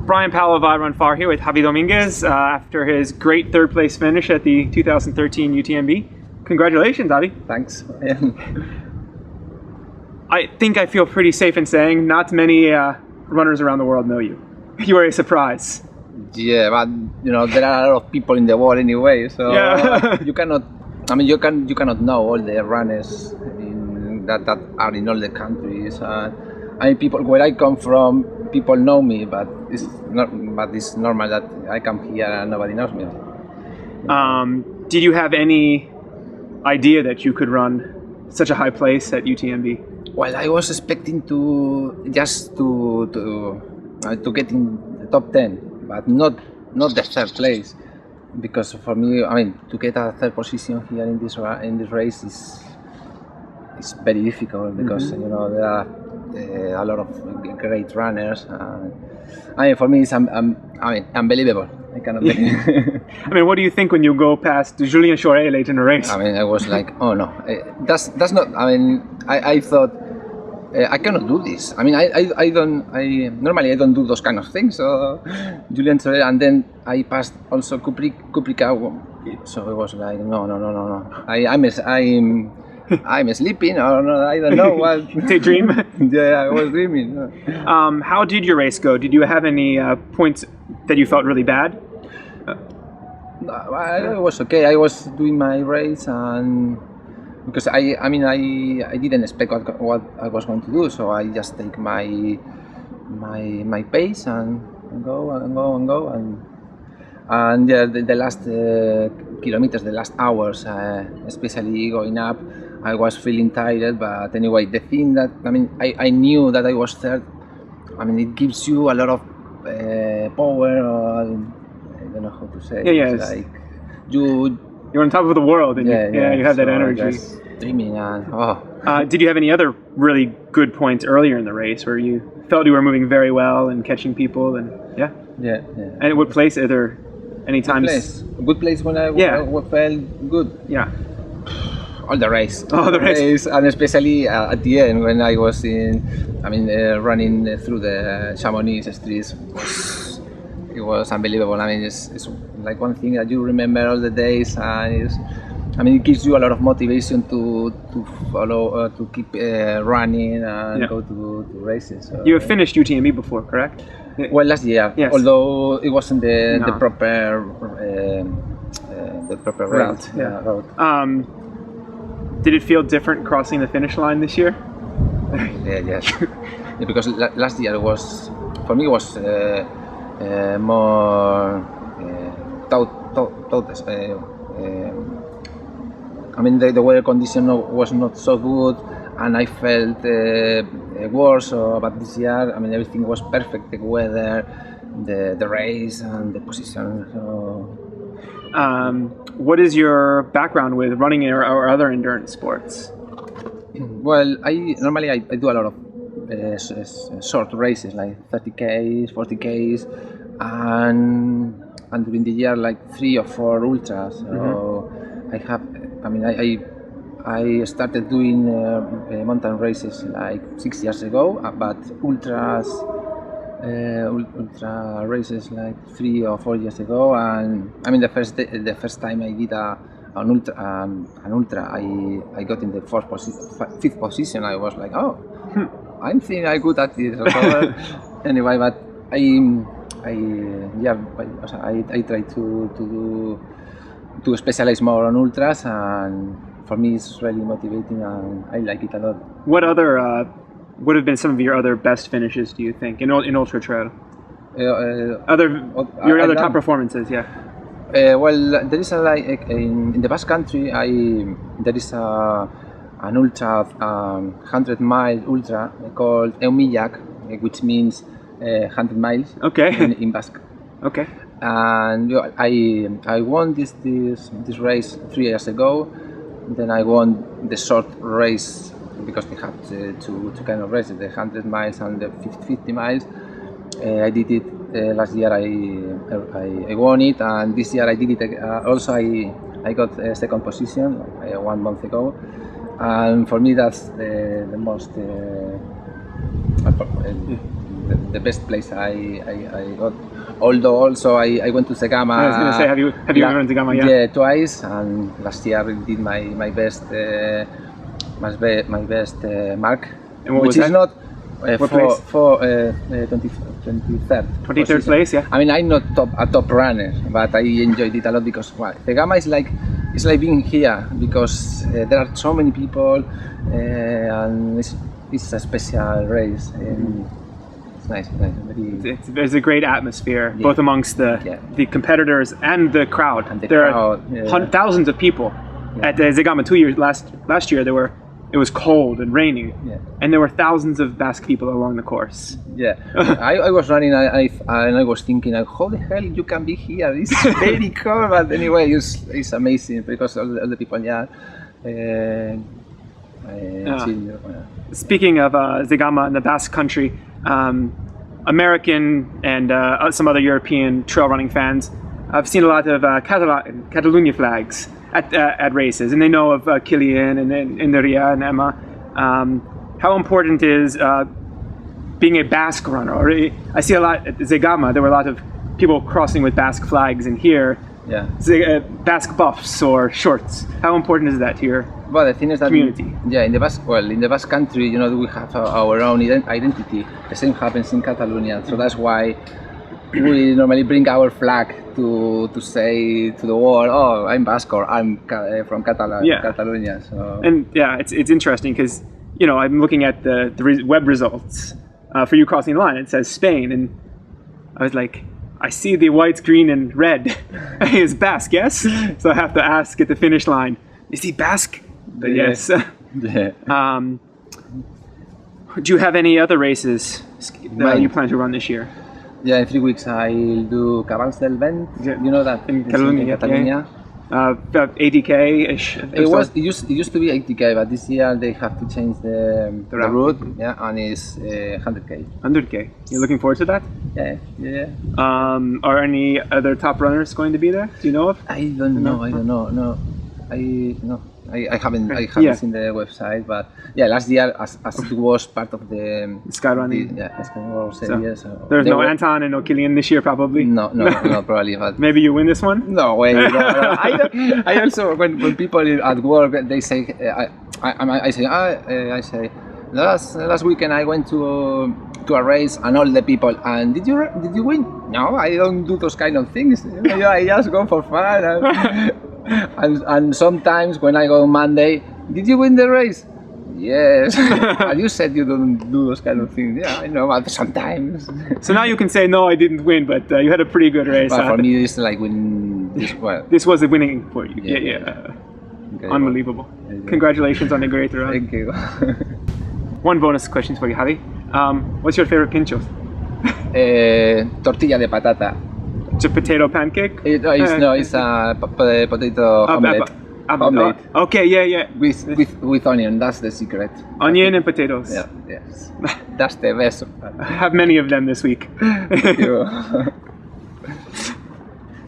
Brian Powell of I Run Far here with Javier Dominguez after his great third place finish at the 2013 UTMB. Congratulations, Javi. Thanks. I think I feel pretty safe in saying not many runners around the world know you. You were a surprise. Yeah, but you know there are a lot of people in the world anyway, so Yeah. you cannot. I mean, you cannot know all the runners that are in all the countries. I mean, people where I come from, people know me, but it's not. But it's normal that I come here and nobody knows me. Did you have any idea that you could run such a high place at UTMB? Well, I was expecting to get in the top 10, but not the third place, because for me, I mean, to get a third position here in this race is very difficult because you know there are a lot of great runners. I mean, for me, it's unbelievable. I cannot believe. I mean, what do you think when you go past Julien Choré late in the race? I mean, I was like, oh no, that's not. I mean, I thought I cannot do this. I mean, normally I don't do those kind of things. So Julien Choré, and then I passed also Kuprika. So it was like, no. I'm sleeping, or no, I don't know what. Daydream? Yeah, I was dreaming. How did your race go? Did you have any points that you felt really bad? It was okay. I was doing my race, and because I didn't expect what I was going to do, so I just take my pace and go, and yeah, the last kilometers, the last hours, especially going up, I was feeling tired. But anyway, the thing that I knew that I was third. I mean, it gives you a lot of power. Or, I don't know how to say. Yeah, it's like you're on top of the world, and you have that energy. Just dreaming and Did you have any other really good points earlier in the race where you felt you were moving very well and catching people? And yeah. And at what place? Are there any times? Good place when I felt good. Yeah. All the race. And especially at the end when I was running through the Chamonix streets. It was unbelievable. I mean, it's like one thing that you remember all the days, and it gives you a lot of motivation to follow, to keep running and go to races. So, you have finished UTMB before, correct? Well, last year, yes. Although it wasn't the proper route. Route. Did it feel different crossing the finish line this year? Yes. Because last year was, for me, was more the weather condition was not so good, and I felt worse. But this year, everything was perfect. The weather, the race, and the position. So. What is your background with running or other endurance sports? Well, I normally do a lot of short races like 30Ks, 40Ks, and during the year like 3 or 4 ultras. So I started doing mountain races like 6 years ago, but ultra races like 3 or 4 years ago. And the first time I did an ultra, I got in the 5th position. I was like, I'm thinking I'm good at this. So, anyway, but I try to specialize more on ultras, and for me it's really motivating, and I like it a lot. What other would have been some of your other best finishes, do you think, in ultra trail? Your other top performances, yeah. Well, there is in the Basque Country. There is an ultra, 100-mile ultra called Eumillac, which means 100 miles. Okay. In Basque. Okay. And I won this race 3 years ago. Then I won the short race because they have two kind of races, the 100 miles and the 50 miles. I did it last year. I won it, and this year I did it also. I got a second position 1 month ago, and for me that's the most the best place I got. Although also I went to Zegama. I was going to say, have you ever been to Zegama? Yeah, twice, and last year I did my best mark, and what which was is that? not for 23rd place. Yeah. I mean, I'm not a top runner, but I enjoyed it a lot because Zegama is like being here because there are so many people, and it's a special race. It's nice. There's a great atmosphere, both amongst the competitors and the crowd. There are thousands of people at the Zegama 2 years. Last year it was cold and raining, and there were thousands of Basque people along the course. Yeah, I was running and I was thinking, how the hell you can be here? It's very cold, but anyway, it's amazing because all the people Speaking of Zegama and the Basque Country, American and some other European trail running fans, I've seen a lot of Catalunya flags at races, and they know of Kilian and Neria and Emma. How important is being a Basque runner? Or I see a lot at Zegama. There were a lot of people crossing with Basque flags, and here, Basque buffs or shorts. How important is that to your the thing is that community? In the Basque country, we have our own identity. The same happens in Catalonia, so that's why we normally bring our flag to say to the world, oh, I'm Basque or I'm from Catalonia. So. And it's interesting because I'm looking at the web results for you crossing the line. It says Spain, and I was like, I see the white, green, and red. Is Basque, yes? So I have to ask at the finish line, is he Basque? But yes. Do you have any other races that you plan to run this year? Yeah, in 3 weeks I'll do Cabals del Vent. You know that? In Catalonia. 80K-ish. It used to be 80K, but this year they have to change the route. Yeah, and it's 100K. 100K. You're looking forward to that? Yeah. Are any other top runners going to be there? Do you know of? I don't know. No. I haven't seen the website, but last year as it was part of the Sky Running. Series. So there's no Anton and no Kilian this year, probably. No, probably. But maybe you win this one. No way. No. I also when people at work they say I say last weekend I went to a race and all the people, and did you win? No, I don't do those kind of things. I just go for fun. And sometimes when I go on Monday, did you win the race? Yes. And you said you don't do those kind of things. Yeah, I know, but sometimes. So now you can say, no, I didn't win, but you had a pretty good race. But for me, it's like when this was a winning for you. Yeah. Okay, unbelievable. Congratulations on a great run. Thank you. One bonus question for you, Javi. What's your favorite pinchos? Tortilla de patata. It's a potato pancake? It's a potato omelette. Omelette. Okay, yeah. With onion, that's the secret. Onion and potatoes. Yeah, yes. That's the best. I have many of them this week. Thank you.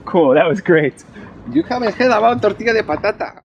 Cool, that was great. You haven't heard about tortilla de patata.